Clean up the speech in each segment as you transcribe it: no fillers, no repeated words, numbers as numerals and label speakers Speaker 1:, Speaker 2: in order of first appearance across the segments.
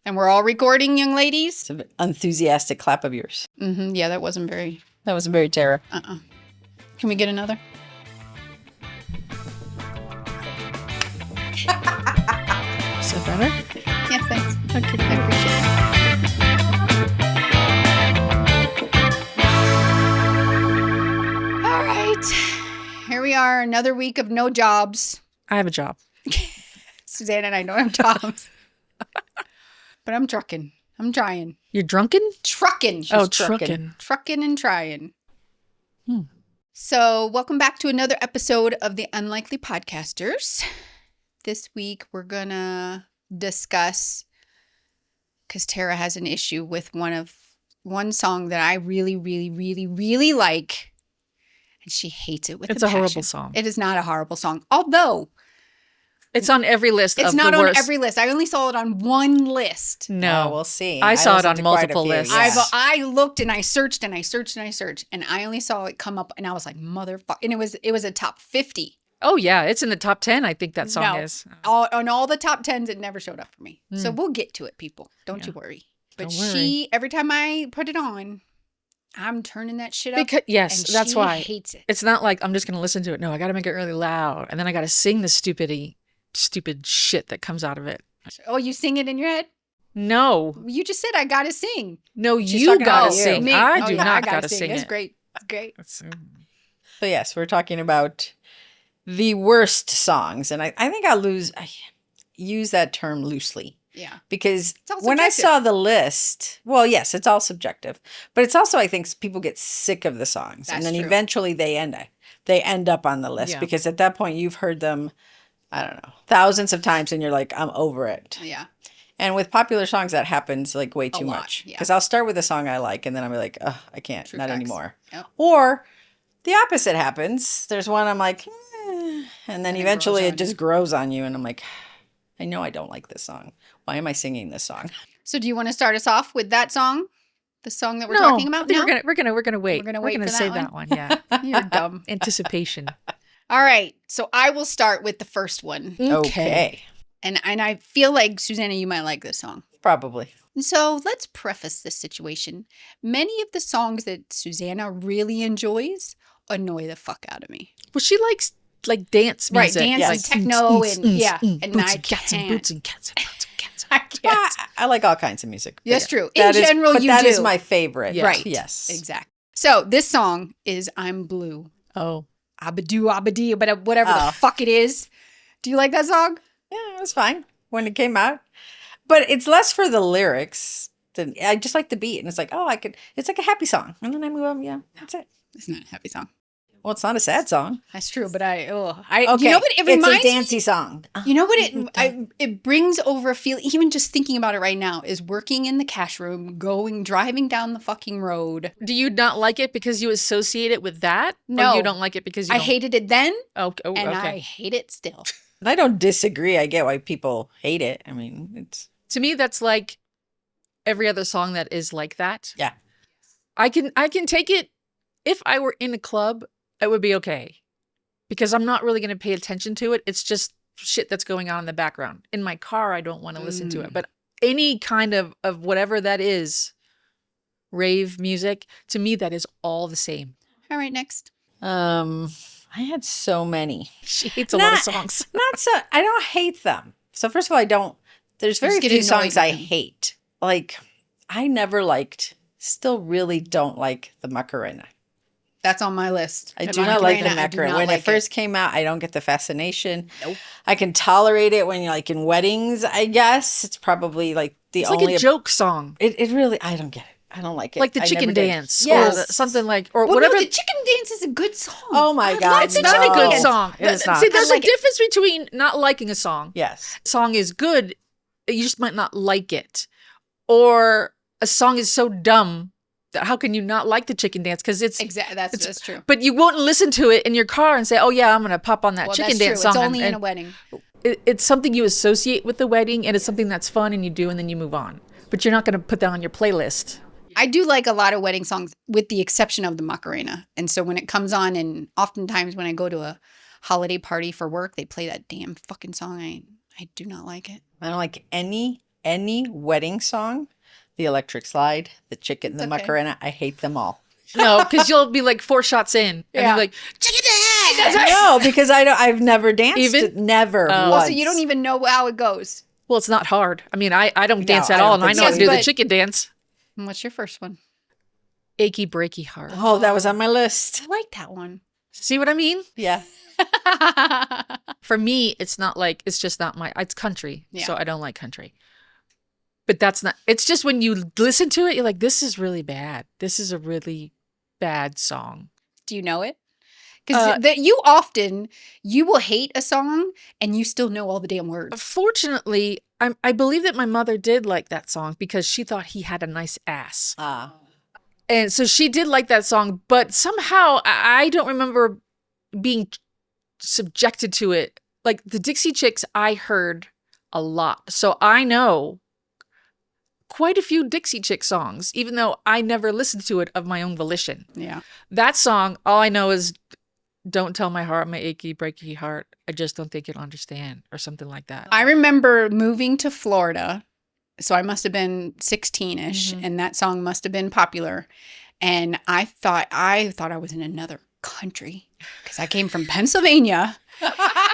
Speaker 1: And we're all recording, young ladies?
Speaker 2: It's an enthusiastic clap of yours.
Speaker 1: Mm-hmm. Yeah, that wasn't very...
Speaker 2: That wasn't very Tara.
Speaker 1: Can we get another?
Speaker 2: Is that better?
Speaker 1: Yeah, thanks.
Speaker 2: Okay.
Speaker 1: I appreciate it. All right. Here we are, another week of no jobs.
Speaker 2: I have a job.
Speaker 1: Suzanne and I don't have jobs. But I'm trucking. I'm trying.
Speaker 2: You're drunken?
Speaker 1: Trucking.
Speaker 2: Trucking.
Speaker 1: Trucking and trying. So welcome back to another episode of the Unlikely Podcasters. This week we're going to discuss, because Tara has an issue with one song that I really, really, really, really like. And she hates it with
Speaker 3: It's
Speaker 1: a
Speaker 3: a
Speaker 1: passion.
Speaker 3: horrible song.
Speaker 1: It is not a horrible song. Although
Speaker 3: It's on every list
Speaker 1: it's
Speaker 3: of
Speaker 1: not
Speaker 3: the
Speaker 1: on
Speaker 3: worst.
Speaker 1: every list. I only saw it on one list.
Speaker 3: No.
Speaker 2: We'll see.
Speaker 3: I saw it
Speaker 2: listened
Speaker 3: on
Speaker 2: to quite a
Speaker 3: multiple
Speaker 2: few,
Speaker 3: lists.
Speaker 2: yeah.
Speaker 1: I looked and I searched and I searched and I searched, and I only saw it come up, and I was like, motherfucker. And it was a top 50.
Speaker 3: Oh, yeah. It's in the top 10, I think that song
Speaker 1: No.
Speaker 3: is.
Speaker 1: On all the top 10s, it never showed up for me. So we'll get to it, people. Don't
Speaker 3: Yeah.
Speaker 1: you worry. But
Speaker 3: Don't worry.
Speaker 1: every time I put it on, I'm turning that shit up.
Speaker 3: Because, yes,
Speaker 1: and
Speaker 3: that's
Speaker 1: she
Speaker 3: why.
Speaker 1: hates it.
Speaker 3: It's not like I'm just going to listen to it. No, I got to make it really loud. And then I got to sing the stupid shit that comes out of it.
Speaker 1: Oh, you sing it in your head?
Speaker 3: No.
Speaker 1: You just said I gotta sing.
Speaker 3: No,
Speaker 2: She's
Speaker 3: you
Speaker 2: talking
Speaker 3: got
Speaker 2: about
Speaker 3: to
Speaker 2: you.
Speaker 3: sing.
Speaker 1: Me.
Speaker 3: I
Speaker 1: Oh,
Speaker 3: do
Speaker 1: yeah,
Speaker 3: not
Speaker 1: gotta
Speaker 3: got to sing
Speaker 1: It's
Speaker 3: it.
Speaker 1: great. It's great.
Speaker 2: So yes, we're talking about the worst songs. And I think I use that term loosely.
Speaker 1: Yeah.
Speaker 2: Because
Speaker 1: It's all
Speaker 2: when I
Speaker 1: subjective.
Speaker 2: saw the list, well, yes, it's all subjective. But it's also, I think, people get sick of the songs.
Speaker 1: That's
Speaker 2: and then
Speaker 1: true.
Speaker 2: eventually they end up on the list.
Speaker 3: Yeah.
Speaker 2: Because at that point, you've heard them, I don't know, thousands of times. And you're like, I'm over it.
Speaker 1: Yeah.
Speaker 2: And with popular songs, that happens like way too
Speaker 1: lot,
Speaker 2: much.
Speaker 1: yeah.
Speaker 2: Because I'll start with a song I like, and then I'll be like, oh, I can't,
Speaker 1: True
Speaker 2: not
Speaker 1: facts.
Speaker 2: anymore.
Speaker 1: Yep.
Speaker 2: Or the opposite happens. There's one I'm like, and then
Speaker 1: And it
Speaker 2: eventually
Speaker 1: grows
Speaker 2: it
Speaker 1: on
Speaker 2: just
Speaker 1: you.
Speaker 2: grows on you, and I'm like, I know I don't like this song. Why am I singing this song?
Speaker 1: So do you want to start us off with that song? The song that we're
Speaker 3: No,
Speaker 1: talking
Speaker 3: I
Speaker 1: about?
Speaker 3: think
Speaker 1: No?
Speaker 3: we're gonna wait.
Speaker 1: We're gonna wait for that
Speaker 3: save
Speaker 1: one?
Speaker 3: that one. Yeah.
Speaker 1: You're dumb.
Speaker 3: Anticipation.
Speaker 1: All right. So I will start with the first one.
Speaker 2: Okay.
Speaker 1: And I feel like, Susanna, you might like this song.
Speaker 2: Probably.
Speaker 1: And so let's preface this situation. Many of the songs that Susanna really enjoys annoy the fuck out of me.
Speaker 3: Well, she likes like dance music.
Speaker 1: Right, dance
Speaker 2: yes.
Speaker 1: and techno and and
Speaker 3: boots
Speaker 1: I
Speaker 3: and cats and
Speaker 1: can't.
Speaker 3: boots and cats and boots and cats.
Speaker 1: I can't.
Speaker 2: Yeah, I like all kinds of music.
Speaker 1: That's
Speaker 2: But
Speaker 1: true.
Speaker 2: that
Speaker 1: In
Speaker 2: is-
Speaker 1: general,
Speaker 2: but
Speaker 1: you
Speaker 2: that
Speaker 1: do.
Speaker 2: is my favorite.
Speaker 3: Yeah.
Speaker 1: Right.
Speaker 2: Yes.
Speaker 1: Exactly. So this song is I'm Blue.
Speaker 3: Oh,
Speaker 1: Abadoo, abadee, but whatever
Speaker 2: Oh.
Speaker 1: the fuck it is. Do you like that song?
Speaker 2: Yeah, it was fine when it came out. But it's less for the lyrics than I just like the beat. And it's like, oh, it's like a happy song. And then I move on. Yeah, that's it.
Speaker 1: It's not a happy song.
Speaker 2: Well, it's not a sad song.
Speaker 1: That's true, but you know what? It
Speaker 2: it's
Speaker 1: reminds
Speaker 2: a dancey
Speaker 1: me.
Speaker 2: song.
Speaker 1: You know what? It brings over a feeling. Even just thinking about it right now is working in the cash room, driving down the fucking road.
Speaker 3: do you not like it because you associate it with that?
Speaker 1: No.
Speaker 3: Or you don't like it because you
Speaker 1: I
Speaker 3: don't?
Speaker 1: hated it then,
Speaker 3: Okay.
Speaker 1: and I
Speaker 3: okay.
Speaker 1: hate it still.
Speaker 2: And I don't disagree. I get why people hate it. I mean, it's
Speaker 3: To me, that's like every other song that is like that.
Speaker 2: Yeah.
Speaker 3: I can take it. If I were in a club, it would be okay. Because I'm not really going to pay attention to it. It's just shit that's going on in the background. In my car, I don't want to listen to it. But any kind of whatever that is, rave music, to me, that is all the same.
Speaker 1: All right, next.
Speaker 2: I had so many.
Speaker 3: She hates a lot of songs.
Speaker 2: Not so I don't hate them. So first of all, there's very
Speaker 1: just get
Speaker 2: few
Speaker 1: annoyed
Speaker 2: songs
Speaker 1: with
Speaker 2: I
Speaker 1: them.
Speaker 2: hate. Like I never liked, still really don't like the Macarena.
Speaker 1: That's on my list.
Speaker 2: I
Speaker 1: The
Speaker 2: do not like the
Speaker 1: Macarena, I do
Speaker 2: Macarena.
Speaker 1: not
Speaker 2: When
Speaker 1: like
Speaker 2: it first came out, I don't get the fascination.
Speaker 1: Nope.
Speaker 2: I can tolerate it when you're like in weddings, I guess. It's probably like the
Speaker 3: It's
Speaker 2: only
Speaker 3: like a joke song.
Speaker 2: It really I don't get it. I don't like it.
Speaker 3: Like the
Speaker 2: I
Speaker 3: chicken
Speaker 2: never did.
Speaker 3: dance.
Speaker 2: Yes.
Speaker 3: Or something like, or
Speaker 1: Well,
Speaker 3: whatever.
Speaker 1: no, the chicken dance is a good song.
Speaker 2: Oh my
Speaker 1: I
Speaker 2: God,
Speaker 1: love
Speaker 3: It's
Speaker 1: the
Speaker 3: not
Speaker 1: chicken
Speaker 3: a good
Speaker 1: dance.
Speaker 3: song.
Speaker 2: It is not.
Speaker 3: See, there's
Speaker 1: I like
Speaker 3: a difference between not liking a song.
Speaker 2: Yes.
Speaker 3: A song is good, you just might not like it. Or a song is so dumb that how can you not like the chicken dance? Because it's
Speaker 1: Exactly. That's true.
Speaker 3: But you won't listen to it in your car and say, "Oh yeah, I'm gonna pop on that
Speaker 1: Well,
Speaker 3: chicken
Speaker 1: that's
Speaker 3: dance
Speaker 1: true.
Speaker 3: song."
Speaker 1: It's only in
Speaker 3: and
Speaker 1: a wedding.
Speaker 3: it's something you associate with the wedding, and it's something that's fun, and you do, and then you move on. But you're not gonna put that on your playlist.
Speaker 1: I do like a lot of wedding songs, with the exception of the Macarena. And so when it comes on, and oftentimes when I go to a holiday party for work, they play that damn fucking song. I do not like it.
Speaker 2: I don't like any any wedding song, the electric slide, the chicken, the
Speaker 1: Okay.
Speaker 2: Macarena, I hate them all.
Speaker 3: No, because you'll be like 4 shots in, and
Speaker 1: Yeah.
Speaker 3: you're like, chicken dance!
Speaker 2: No, because I've never danced.
Speaker 3: Even?
Speaker 2: Never
Speaker 3: Oh.
Speaker 2: once.
Speaker 1: So you don't even know how it goes.
Speaker 3: Well, it's not hard. I mean, I don't dance
Speaker 2: No,
Speaker 3: at
Speaker 2: I
Speaker 3: all,
Speaker 2: don't
Speaker 3: and I
Speaker 2: think
Speaker 3: know
Speaker 2: so
Speaker 3: how to do the
Speaker 1: either.
Speaker 3: chicken dance.
Speaker 1: And what's your first one?
Speaker 3: Achy, breaky heart.
Speaker 2: Oh, that was on my list.
Speaker 1: I like that one.
Speaker 3: See what I mean?
Speaker 2: Yeah.
Speaker 3: For me, it's not like, it's just not it's country.
Speaker 1: Yeah.
Speaker 3: So I don't like country. But that's not, it's just when you listen to it, you're like, this is really bad. This is a really bad song.
Speaker 1: Do you know it? Because you will hate a song and you still know all the damn words.
Speaker 3: Fortunately, I believe that my mother did like that song because she thought he had a nice ass. And so she did like that song, but somehow I don't remember being subjected to it. Like the Dixie Chicks, I heard a lot. So I know quite a few Dixie Chick songs, even though I never listened to it of my own volition.
Speaker 1: Yeah.
Speaker 3: That song, all I know is "Don't Tell My Heart, My Achy, Breaky Heart. I Just Don't Think You'll Understand," or something like that.
Speaker 1: I remember moving to Florida. So I must have been 16-ish,
Speaker 3: Mhm.
Speaker 1: and that song must have been popular. And I thought I was in another country because I came from Pennsylvania.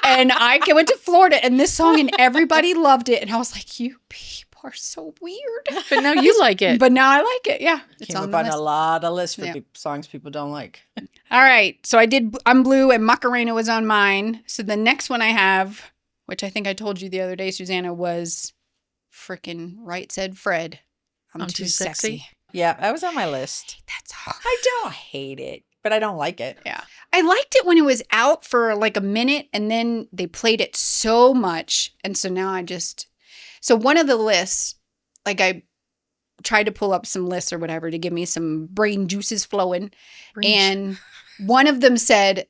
Speaker 1: And I went to Florida, and this song, and everybody loved it. And I was like, you people are so weird.
Speaker 3: But now you like it.
Speaker 1: But now I like it. Yeah. It's
Speaker 2: Came
Speaker 1: on
Speaker 2: up
Speaker 1: the
Speaker 2: on
Speaker 1: list.
Speaker 2: a lot of lists for
Speaker 1: Yeah.
Speaker 2: songs people don't like.
Speaker 1: All right. So I did I'm Blue, and Macarena was on mine. So the next one I have, which I think I told you the other day, Susanna, was frickin' Right Said Fred. I'm too sexy.
Speaker 2: Yeah, that was on my list.
Speaker 1: That song.
Speaker 2: I don't hate it, but I don't like it.
Speaker 1: Yeah. I liked it when it was out for like a minute, and then they played it so much. And so now so one of the lists, like I tried to pull up some lists or whatever to give me some brain juices flowing. And one of them said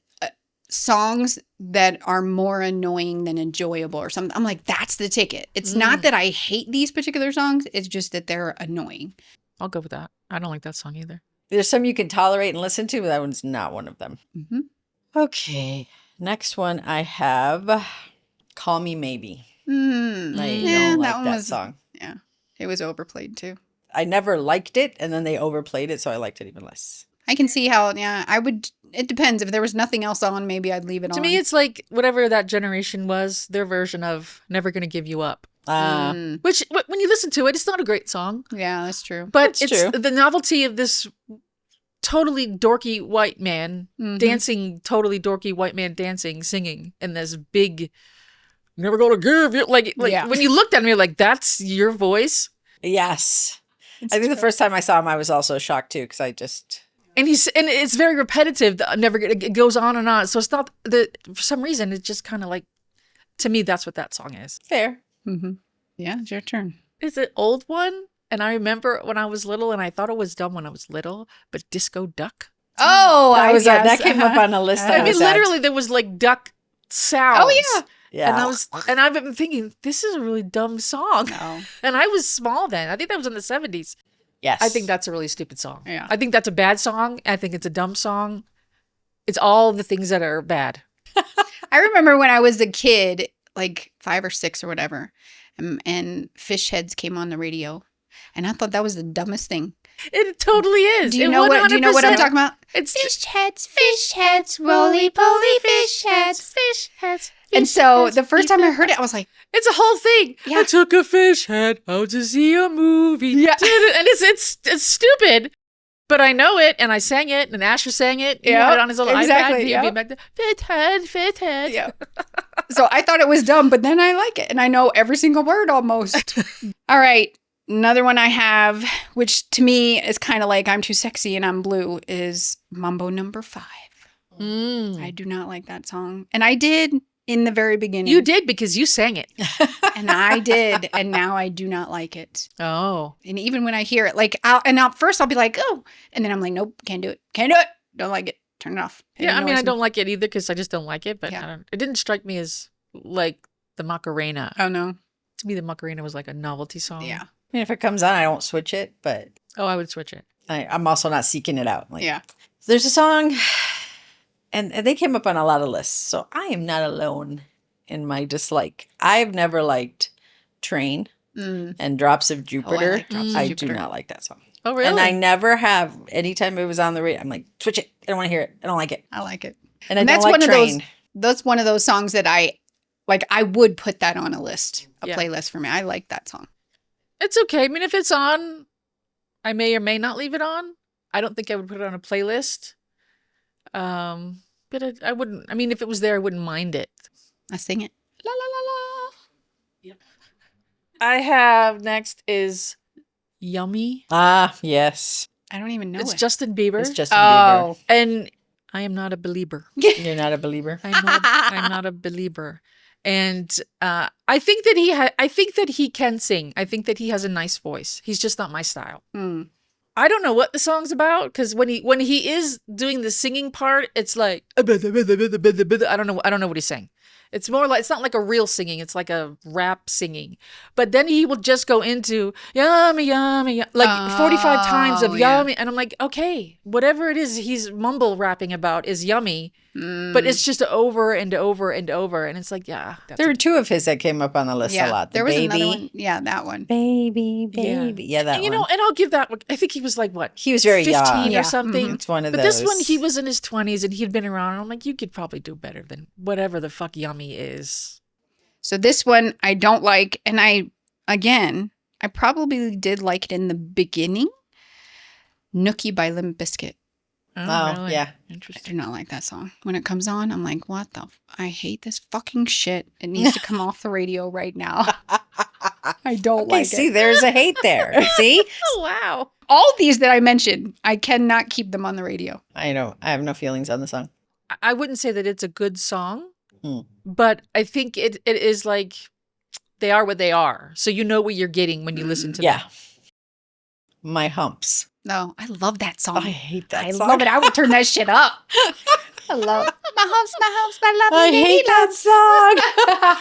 Speaker 1: songs that are more annoying than enjoyable or something. I'm like, that's the ticket. It's not that I hate these particular songs. It's just that they're annoying.
Speaker 3: I'll go with that. I don't like that song either.
Speaker 2: There's some you can tolerate and listen to, but that one's not one of them.
Speaker 1: Mm-hmm.
Speaker 2: Okay. Next one I have Call Me Maybe. I don't
Speaker 1: that
Speaker 2: like
Speaker 1: one
Speaker 2: that
Speaker 1: was-
Speaker 2: song.
Speaker 1: Yeah. It was overplayed too.
Speaker 2: I never liked it, and then they overplayed it, so I liked it even less.
Speaker 1: I can see how, it depends. If there was nothing else on, maybe I'd leave it on.
Speaker 3: To me, it's like whatever that generation was, their version of Never Gonna Give You Up. Which, when you listen to it, it's not a great song.
Speaker 1: Yeah, that's true.
Speaker 3: But
Speaker 2: That's
Speaker 3: it's
Speaker 2: true.
Speaker 3: the novelty of this totally dorky white man dancing, totally dorky white man dancing, singing, and this big, never gonna give you, like
Speaker 1: Yeah.
Speaker 3: when you looked at me, you're like, that's your voice?
Speaker 2: Yes. I think the first time I saw him, I was also shocked too, because I just...
Speaker 3: And it's very repetitive. It goes on and on. So it's not for some reason, it's just kind of like, to me, that's what that song is.
Speaker 2: Fair.
Speaker 1: Mm-hmm. Yeah, it's your turn.
Speaker 3: It's an old one. And I remember when I was little, and I thought it was dumb when I was little, but Disco Duck.
Speaker 1: Oh,
Speaker 2: That came up on a list.
Speaker 3: I mean,
Speaker 2: was at.
Speaker 3: literally, there was like duck sounds.
Speaker 1: Oh, yeah.
Speaker 2: Yeah.
Speaker 3: And I've been thinking, this is a really dumb song.
Speaker 1: No.
Speaker 3: And I was small then. I think that was in the 70s.
Speaker 2: Yes.
Speaker 3: I think that's a really stupid song.
Speaker 1: Yeah.
Speaker 3: I think that's a bad song. I think it's a dumb song. It's all the things that are bad.
Speaker 1: I remember when I was a kid, like 5 or 6 or whatever, and Fish Heads came on the radio, and I thought that was the dumbest thing.
Speaker 3: It totally is.
Speaker 1: Do you know what I'm talking about?
Speaker 3: It's
Speaker 1: Fish heads, roly poly fish heads.
Speaker 3: fish heads.
Speaker 1: And so the first time I heard it, I was like,
Speaker 3: It's a whole thing.
Speaker 1: Yeah.
Speaker 3: I took a fish head out to see a movie.
Speaker 1: Yeah.
Speaker 3: And it's stupid. But I know it, and I sang it, and Asher sang it. He
Speaker 1: Yeah,
Speaker 3: had it on his little
Speaker 1: exactly,
Speaker 3: iPad.
Speaker 1: yeah.
Speaker 3: He'd be back there, fit head.
Speaker 1: yeah. So I thought it was dumb, but then I like it, and I know every single word almost. All right. Another one I have, which to me is kind of like I'm Too Sexy and I'm Blue, is Mambo number 5. I do not like that song. And I did in the very beginning.
Speaker 3: You did because you sang it.
Speaker 1: And I did. And now I do not like it.
Speaker 3: Oh.
Speaker 1: And even when I hear it, like, first I'll be like, oh. And then I'm like, nope, can't do it. Can't do it. Don't like it. Turn it off. It
Speaker 3: Yeah, I mean,
Speaker 1: annoys
Speaker 3: I
Speaker 1: me.
Speaker 3: don't like it either because I just don't like it. But
Speaker 1: Yeah.
Speaker 3: it didn't strike me as like the Macarena.
Speaker 1: Oh, no.
Speaker 3: To me, the Macarena was like a novelty song.
Speaker 1: Yeah.
Speaker 2: I mean, if it comes on, I won't switch it, but
Speaker 3: Oh, I would switch it.
Speaker 2: I'm also not seeking it out. Like,
Speaker 1: Yeah.
Speaker 2: There's a song, and they came up on a lot of lists, so I am not alone in my dislike. I've never liked Train and Drops of Jupiter.
Speaker 1: like Drops of
Speaker 2: I
Speaker 1: Jupiter.
Speaker 2: do not like that song.
Speaker 3: Oh, really?
Speaker 2: And I never have. Anytime it was on the radio, I'm like, switch it. I don't want to hear it. I don't like it.
Speaker 1: I like it.
Speaker 2: And I
Speaker 1: And
Speaker 2: don't
Speaker 1: that's
Speaker 2: like
Speaker 1: one of
Speaker 2: Train.
Speaker 1: That's one of those songs that I would put that on a list, a
Speaker 3: Yeah.
Speaker 1: playlist for me. I like that song.
Speaker 3: It's okay. I mean, if it's on, I may or may not leave it on. I don't think I would put it on a playlist. But I wouldn't. I mean, if it was there, I wouldn't mind it.
Speaker 1: I sing it. La la la la.
Speaker 3: I have next is Yummy.
Speaker 2: Ah, yes.
Speaker 1: I don't even know
Speaker 3: It's
Speaker 1: it.
Speaker 3: Justin Bieber.
Speaker 2: It's Justin Bieber.
Speaker 3: And I am not a belieber.
Speaker 2: You're not a believer?
Speaker 3: I'm not a belieber. And I think that I think that he can sing. I think that he has a nice voice. He's just not my style.
Speaker 1: Mm.
Speaker 3: I don't know what the song's about because when he is doing the singing part, it's like I don't know what he's saying. It's more like it's not like a real singing. It's like a rap singing. But then he will just go into yummy, yummy, like 45 times of
Speaker 1: yeah.
Speaker 3: yummy, and I'm like, okay, whatever it is he's mumble rapping about is yummy, but it's just over and over and over, and it's like, yeah, that's
Speaker 2: There were
Speaker 3: it.
Speaker 2: two of his that came up on the list a lot. The
Speaker 1: There was
Speaker 2: Baby.
Speaker 1: another one. Yeah, that one.
Speaker 2: Baby, baby. Yeah, that
Speaker 3: And, you
Speaker 2: one.
Speaker 3: know, and I'll give that. I think he was like what?
Speaker 2: He was very
Speaker 3: 15
Speaker 2: young.
Speaker 1: Yeah.
Speaker 3: or something.
Speaker 2: It's one of
Speaker 3: But
Speaker 2: those.
Speaker 3: this one, he was in his 20s and he'd been around. And I'm like, you could probably do better than whatever the fuck Yummy is.
Speaker 1: So this one I don't like, and I probably did like it in the beginning. Nookie by Limp Bizkit.
Speaker 2: Oh, yeah.
Speaker 1: I
Speaker 3: Interesting.
Speaker 1: do not like that song. When it comes on, I'm like, what the? I hate this fucking shit. It needs to come off the radio right now. I don't
Speaker 2: Okay,
Speaker 1: like
Speaker 2: see,
Speaker 1: it.
Speaker 2: there's a hate there. See?
Speaker 3: Oh, wow.
Speaker 1: All these that I mentioned, I cannot keep them on the radio.
Speaker 2: I know. I have no feelings on the song.
Speaker 3: I wouldn't say that it's a good song,
Speaker 2: Hmm.
Speaker 3: but I think it is like they are what they are. So you know what you're getting when you listen to
Speaker 2: Yeah.
Speaker 3: them.
Speaker 2: My Humps.
Speaker 1: No, I love that song.
Speaker 2: I hate that
Speaker 1: I
Speaker 2: song.
Speaker 1: love it. I would turn that shit up. I love my house, my love.
Speaker 2: I hate that song.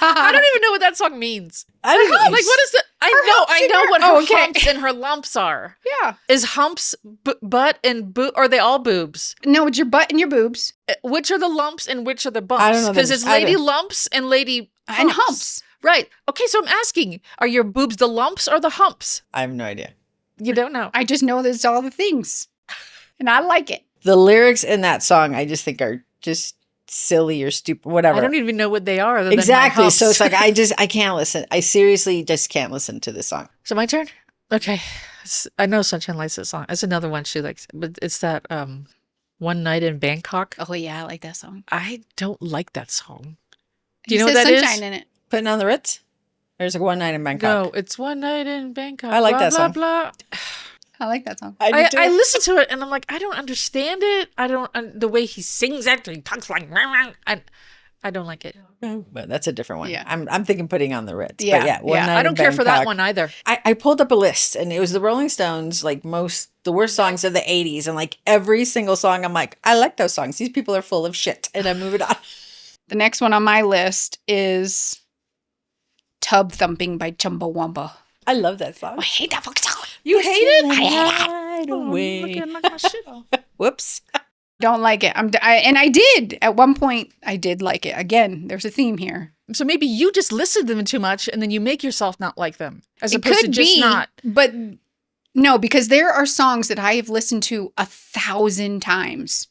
Speaker 3: I don't even know what that song means.
Speaker 2: I don't
Speaker 3: Like, what is it? I know what her
Speaker 1: Oh, okay.
Speaker 3: humps and her lumps are.
Speaker 1: Yeah.
Speaker 3: Is humps butt and are they all boobs?
Speaker 1: No, it's your butt and your boobs
Speaker 3: Which are the lumps and which are the bumps?
Speaker 2: I don't know
Speaker 3: Because
Speaker 2: them.
Speaker 3: it's
Speaker 2: I
Speaker 3: lady
Speaker 2: don't-
Speaker 3: lumps and lady humps.
Speaker 1: and humps.
Speaker 3: Right. Okay, so I'm asking, are your boobs the lumps or the humps?
Speaker 2: I have no idea.
Speaker 3: You don't know.
Speaker 1: I just know there's all the things, and I like it.
Speaker 2: The lyrics in that song, I just think are just silly or stupid, whatever.
Speaker 3: I don't even know what they are. Other than my
Speaker 2: Exactly. So
Speaker 3: humps.
Speaker 2: it's like, I can't listen. I seriously just can't listen to this song.
Speaker 3: So my turn? Okay. I know Sunshine likes that song. It's another one she likes. But it's that One Night in Bangkok.
Speaker 1: Oh yeah, I like that song.
Speaker 3: I don't like that song.
Speaker 1: It
Speaker 3: Do you know what
Speaker 1: says
Speaker 3: that is?
Speaker 1: Sunshine in it.
Speaker 2: Putting on the Ritz? There's like One Night in Bangkok.
Speaker 3: No, it's One Night in Bangkok.
Speaker 2: I like
Speaker 3: blah,
Speaker 2: that
Speaker 3: blah,
Speaker 2: song.
Speaker 3: Blah.
Speaker 1: I like that song.
Speaker 2: I,
Speaker 3: I listen to it and I'm like, I don't understand it. I don't the way he sings it. He talks like I don't like it.
Speaker 2: But that's a different one.
Speaker 1: Yeah.
Speaker 2: I'm thinking Putting on the Ritz.
Speaker 1: Yeah,
Speaker 2: But yeah, One
Speaker 1: yeah.
Speaker 2: Night
Speaker 3: I don't
Speaker 2: in
Speaker 3: care for that
Speaker 2: Bangkok.
Speaker 3: one either.
Speaker 2: I pulled up a list and it was the Rolling Stones, like the worst songs of the 80s. And like every single song, I'm like, I like those songs. These people are full of shit. And I'm moving on.
Speaker 1: The next one on my list is Tubthumping by Chumbawamba.
Speaker 2: I love that song.
Speaker 1: I hate that fucking song.
Speaker 3: You hate it?
Speaker 2: I hate
Speaker 3: Oh,
Speaker 2: it.
Speaker 3: I'm
Speaker 2: Away.
Speaker 3: looking like my shit off.
Speaker 2: Whoops.
Speaker 1: Don't like it. And I did at one point. I did like it. Again, there's a theme here.
Speaker 3: So maybe you just listen to them too much and then you make yourself not like them. As
Speaker 1: It
Speaker 3: opposed to
Speaker 1: could
Speaker 3: just
Speaker 1: be,
Speaker 3: not.
Speaker 1: but no, because there are songs that I have listened to 1,000 times,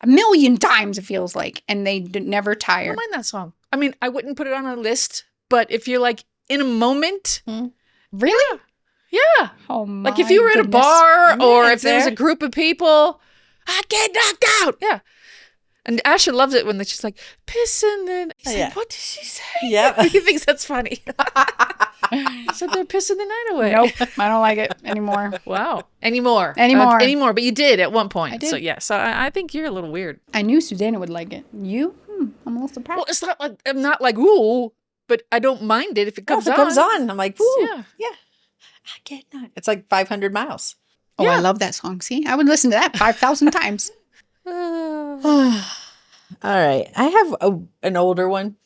Speaker 1: 1,000,000 times. It feels like, and they never
Speaker 3: I
Speaker 1: tire.
Speaker 3: don't mind that song. I mean, I wouldn't put it on a list, but if you're like in a moment,
Speaker 1: Really?
Speaker 3: yeah.
Speaker 1: Oh my
Speaker 3: Like if you were at a
Speaker 1: goodness.
Speaker 3: bar or
Speaker 2: Yeah,
Speaker 3: if there was a
Speaker 2: there.
Speaker 3: group of people, I get knocked out. Yeah. And Asher loves it when she's like, pissing the He's
Speaker 2: Yeah.
Speaker 3: like, what did she say?
Speaker 2: Yeah.
Speaker 3: He thinks that's funny. He said they're pissing the night away.
Speaker 1: Nope, I don't like it anymore.
Speaker 3: Wow. Anymore.
Speaker 1: Anymore.
Speaker 3: Anymore. But you did at one point.
Speaker 1: I did.
Speaker 3: So yeah. So I think you're a little weird.
Speaker 1: I knew Susanna would like it. You? I'm a little surprised.
Speaker 3: Well, it's not like I'm not like, ooh, but I don't mind it if it comes
Speaker 2: If it
Speaker 3: on.
Speaker 2: comes on, I'm like, ooh,
Speaker 3: Yeah.
Speaker 2: yeah. I get that. It's like 500 miles.
Speaker 1: Oh,
Speaker 3: Yeah.
Speaker 1: I love that song. See, I would listen to that 5,000 times.
Speaker 2: All right. I have an older one.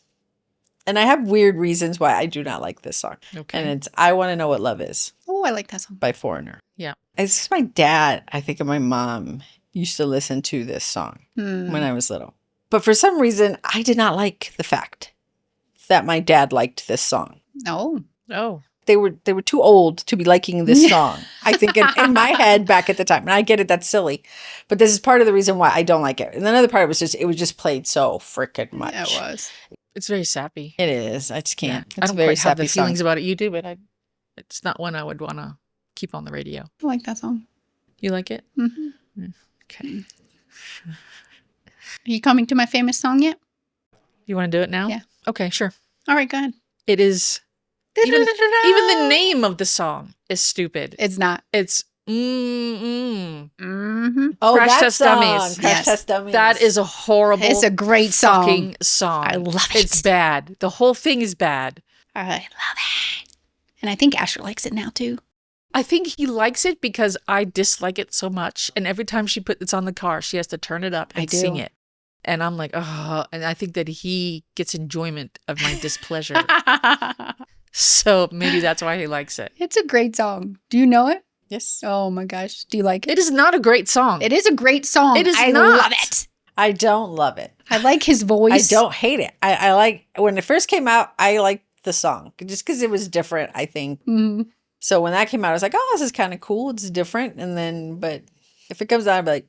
Speaker 2: And I have weird reasons why I do not like this song.
Speaker 3: Okay.
Speaker 2: And it's I Want to Know What Love Is
Speaker 1: Oh, I like that song.
Speaker 2: by Foreigner.
Speaker 3: Yeah.
Speaker 2: It's just my dad, I think, and my mom used to listen to this song when I was little. But for some reason, I did not like the fact that my dad liked this song.
Speaker 1: No.
Speaker 3: Oh.
Speaker 2: they were too old to be liking this song. I think in my head back at the time, and I get it, that's silly, but this is part of the reason why I don't like it. And another part was just it was just played so freaking much.
Speaker 1: Yeah, it was.
Speaker 3: It's very sappy.
Speaker 2: It is. I just can't.
Speaker 3: I
Speaker 2: It's
Speaker 3: don't
Speaker 2: a very
Speaker 3: quite have the
Speaker 2: sappy
Speaker 3: feelings
Speaker 2: song.
Speaker 3: about it you do, but it's not one I would want to keep on the radio.
Speaker 1: I like that song.
Speaker 3: You like it?
Speaker 1: Mm-hmm.
Speaker 3: Okay.
Speaker 1: Are you coming to my famous song yet?
Speaker 3: You want to do it now?
Speaker 1: Yeah.
Speaker 3: Okay, sure.
Speaker 1: All right, go ahead.
Speaker 3: It is. Even the name of the song is stupid.
Speaker 1: It's not.
Speaker 3: It's
Speaker 1: Mm-hmm.
Speaker 2: Oh,
Speaker 3: Crash
Speaker 2: that
Speaker 3: Test
Speaker 2: song.
Speaker 3: Dummies.
Speaker 2: Crash
Speaker 1: Yes.
Speaker 2: Test Dummies.
Speaker 3: that is a horrible.
Speaker 1: It's a great song.
Speaker 3: fucking song.
Speaker 1: I love it.
Speaker 3: It's bad. The whole thing is bad.
Speaker 1: I love it. And I think Asher likes it now too.
Speaker 3: I think he likes it because I dislike it so much, and every time she puts it on the car, she has to turn it up and sing it. And I'm like, oh, and I think that he gets enjoyment of my displeasure. So maybe that's why he likes it.
Speaker 1: It's a great song. Do you know it?
Speaker 2: Yes.
Speaker 1: Oh my gosh. Do you like it?
Speaker 3: It is not a great song.
Speaker 1: It is a great song.
Speaker 3: It is
Speaker 1: I
Speaker 3: not.
Speaker 1: love it.
Speaker 2: I don't love it.
Speaker 1: I like his
Speaker 2: I
Speaker 1: voice.
Speaker 2: don't hate it. I like when it first came out. I liked the song just because it was different. I think
Speaker 1: Mhm.
Speaker 2: so. When that came out, I was like, "Oh, this is kind of cool. It's different." And then, but if it comes out, I'd be like,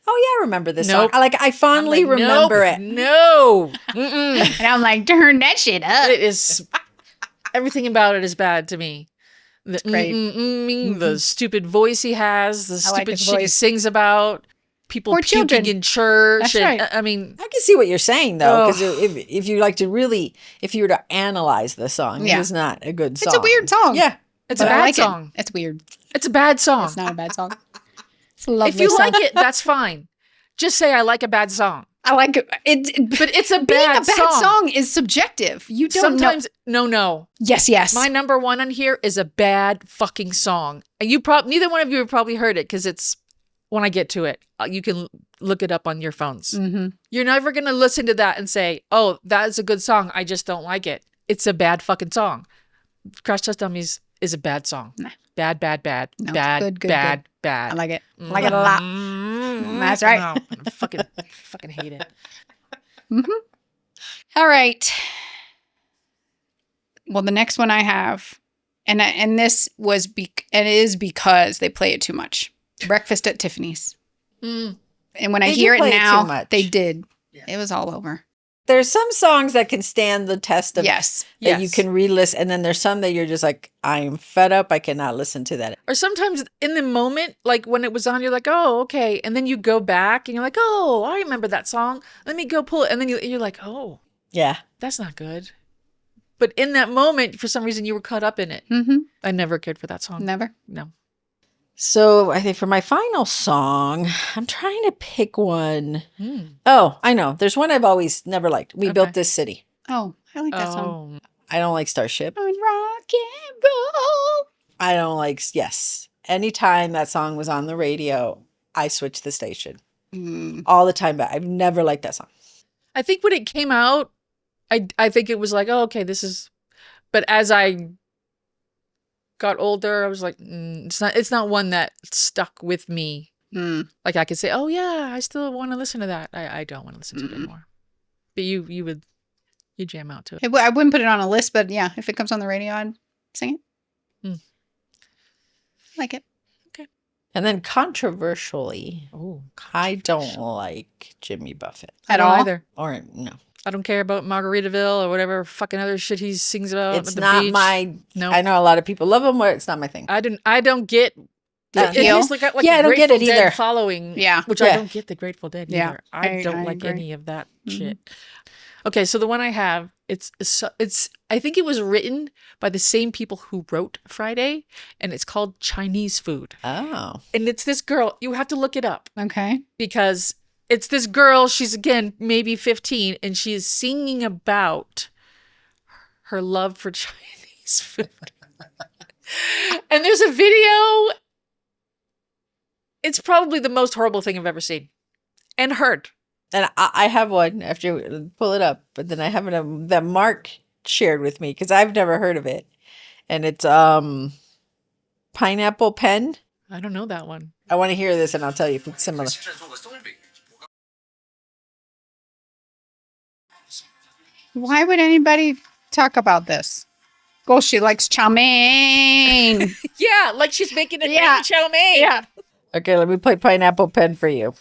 Speaker 2: "Oh yeah, I remember this
Speaker 3: Nope.
Speaker 2: song." I fondly
Speaker 3: I'm like,
Speaker 2: remember
Speaker 3: nope,
Speaker 2: it.
Speaker 3: No. Mm-mm.
Speaker 1: And I'm like, turn that shit up.
Speaker 3: It is. Everything about it is bad to me. The
Speaker 1: great.
Speaker 3: the stupid voice he has, the
Speaker 1: I like
Speaker 3: stupid
Speaker 1: his
Speaker 3: shit he
Speaker 1: voice.
Speaker 3: sings about, people
Speaker 1: Poor
Speaker 3: puking
Speaker 1: children.
Speaker 3: in church.
Speaker 1: That's
Speaker 3: and,
Speaker 1: right.
Speaker 3: I mean,
Speaker 2: I can see what you're saying though, because
Speaker 3: Oh.
Speaker 2: if you like to really, if you were to analyze the song,
Speaker 1: Yeah.
Speaker 2: it is not a good song.
Speaker 1: It's a weird song.
Speaker 2: Yeah,
Speaker 3: it's
Speaker 1: But
Speaker 3: a
Speaker 1: I
Speaker 3: bad
Speaker 1: like
Speaker 3: song.
Speaker 1: it. It's weird.
Speaker 3: It's a bad song.
Speaker 1: It's not a bad song. It's a lovely
Speaker 3: If you
Speaker 1: song.
Speaker 3: like it, that's fine. Just say I like a bad song.
Speaker 1: I like it.
Speaker 3: But it's a
Speaker 1: Being
Speaker 3: bad
Speaker 1: a bad song is subjective. You don't
Speaker 3: Sometimes,
Speaker 1: know.
Speaker 3: no.
Speaker 1: Yes.
Speaker 3: My number one on here is a bad fucking song. And neither one of you have probably heard it because it's when I get to it. You can look it up on your phones.
Speaker 1: Mm-hmm.
Speaker 3: You're never going to listen to that and say, oh, that is a good song. I just don't like it. It's a bad fucking song. Crash Test Dummies is a bad song.
Speaker 1: Nah.
Speaker 3: Bad.
Speaker 1: No, it's
Speaker 3: bad,
Speaker 1: good.
Speaker 3: bad.
Speaker 1: I like it. I like it a lot. That's right.
Speaker 3: No, I fucking hate it.
Speaker 1: Mm-hmm. All right. Well, the next one I have, and this was and it is because they play it too much. Breakfast at Tiffany's.
Speaker 3: Mm.
Speaker 1: And when I
Speaker 2: They do
Speaker 1: hear it
Speaker 2: play it too
Speaker 1: now,
Speaker 2: much.
Speaker 1: they did. It was all over.
Speaker 2: there's some songs that can stand the test of
Speaker 1: Yes.
Speaker 2: that you can re-listen, and then there's some that you're just like, I'm fed up. I cannot listen to that.
Speaker 3: Or sometimes in the moment, like when it was on, you're like, oh, okay. And then you go back and you're like, oh, I remember that song. Let me go pull it. And then you're like, oh,
Speaker 2: Yeah.
Speaker 3: that's not good. But in that moment, for some reason, you were caught up in it.
Speaker 1: Mm-hmm.
Speaker 3: I never cared for that song.
Speaker 1: Never.
Speaker 3: No.
Speaker 2: So I think for my final song, I'm trying to pick one.
Speaker 3: Mm.
Speaker 2: Oh, I know. There's one I've always never liked. We
Speaker 3: Okay.
Speaker 2: Built This City.
Speaker 1: Oh, I like that song.
Speaker 3: Oh,
Speaker 2: I don't like Starship.
Speaker 1: On rock and roll.
Speaker 2: I don't like, yes. Anytime that song was on the radio, I switched the station
Speaker 1: Mm.
Speaker 2: all the time. But I've never liked that song.
Speaker 3: I think when it came out, I think it was like, oh, okay, this is. But as I got older, I was like, it's not one that stuck with me.
Speaker 1: Mm.
Speaker 3: Like I could say, oh yeah, I still want to listen to that. I don't want to listen to it anymore. But you jam out to it.
Speaker 1: I wouldn't put it on a list, but yeah, if it comes on the radio, I'd sing it.
Speaker 3: Mm.
Speaker 1: Like it.
Speaker 2: And then controversially,
Speaker 3: Oh,
Speaker 2: I don't like Jimmy Buffett.
Speaker 3: I
Speaker 1: At
Speaker 3: don't
Speaker 1: all?
Speaker 3: either.
Speaker 2: Or no.
Speaker 3: I don't care about Margaritaville or whatever fucking other shit he sings about.
Speaker 2: It's
Speaker 3: at the
Speaker 2: not
Speaker 3: beach.
Speaker 2: my,
Speaker 3: No.
Speaker 2: I know a lot of people love him, but it's not my thing.
Speaker 3: I don't get.
Speaker 1: The
Speaker 3: It
Speaker 1: appeal?
Speaker 3: has like a
Speaker 2: Yeah, I don't get
Speaker 3: Grateful
Speaker 2: it
Speaker 3: Dead
Speaker 2: either.
Speaker 3: following.
Speaker 1: Yeah.
Speaker 3: Which
Speaker 2: Yeah.
Speaker 3: I don't get the Grateful Dead
Speaker 1: Yeah,
Speaker 3: either. I don't
Speaker 1: I
Speaker 3: like
Speaker 1: agree.
Speaker 3: any of that
Speaker 1: Mhm.
Speaker 3: shit. Okay, so the one I have, it's I think it was written by the same people who wrote Friday, and it's called Chinese Food.
Speaker 2: Oh.
Speaker 3: And it's this girl, you have to look it up
Speaker 1: Okay.
Speaker 3: because it's this girl, she's again maybe 15, and she is singing about her love for Chinese food. And there's a video. It's probably the most horrible thing I've ever seen and heard.
Speaker 2: And I have one after you pull it up, but then I have one that Mark shared with me because I've never heard of it. And it's Pineapple Pen.
Speaker 3: I don't know that one.
Speaker 2: I want to hear this and I'll tell you if it's similar.
Speaker 1: Why would anybody talk about this? Oh, she likes chow mein.
Speaker 3: Yeah, like she's making a
Speaker 1: Yeah.
Speaker 3: green chow mein.
Speaker 1: Yeah.
Speaker 2: Okay, let me play Pineapple Pen for you.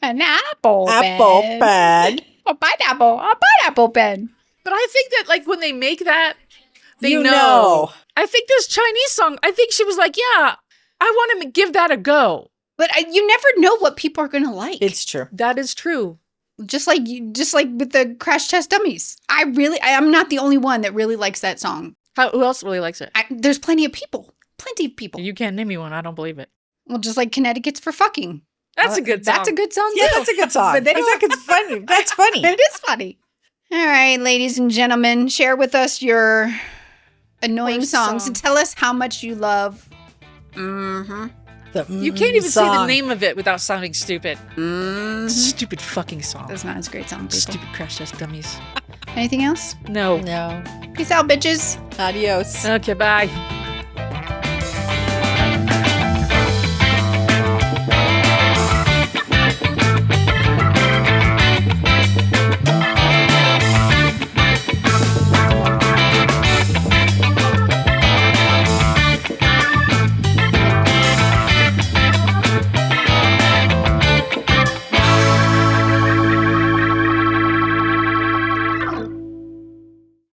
Speaker 1: An apple
Speaker 2: Apple
Speaker 1: pen.
Speaker 2: Pen.
Speaker 1: A pineapple pen.
Speaker 3: But I think that like when they make that, they
Speaker 2: You
Speaker 3: know.
Speaker 2: know.
Speaker 3: I think this Chinese song, I think she was like, yeah, I want to give that a go.
Speaker 1: But you never know what people are going to like.
Speaker 2: It's true.
Speaker 3: That is true.
Speaker 1: just like with the Crash Test Dummies. I'm not the only one that really likes that song.
Speaker 3: Who else really likes it?
Speaker 1: There's plenty of people.
Speaker 3: You can't name me one. I don't believe it.
Speaker 1: Well, just like Connecticut's for fucking.
Speaker 3: That's a good song.
Speaker 1: That's a good song
Speaker 2: Yeah,
Speaker 1: too.
Speaker 2: that's a good song.
Speaker 1: But they
Speaker 2: I think it's funny. That's funny.
Speaker 1: It is funny. All right, ladies and gentlemen, share with us your annoying
Speaker 3: Worst
Speaker 1: songs
Speaker 3: song.
Speaker 1: and tell us how much you love. Mm-hmm.
Speaker 3: You can't even say the
Speaker 2: song.
Speaker 3: name of it without sounding stupid.
Speaker 1: Mm-hmm.
Speaker 3: Stupid fucking song.
Speaker 1: That's not a great song, people.
Speaker 3: Stupid Crash Test Dummies.
Speaker 1: Anything else?
Speaker 3: No.
Speaker 2: No.
Speaker 1: Peace out, bitches.
Speaker 2: Adios.
Speaker 3: Okay, bye.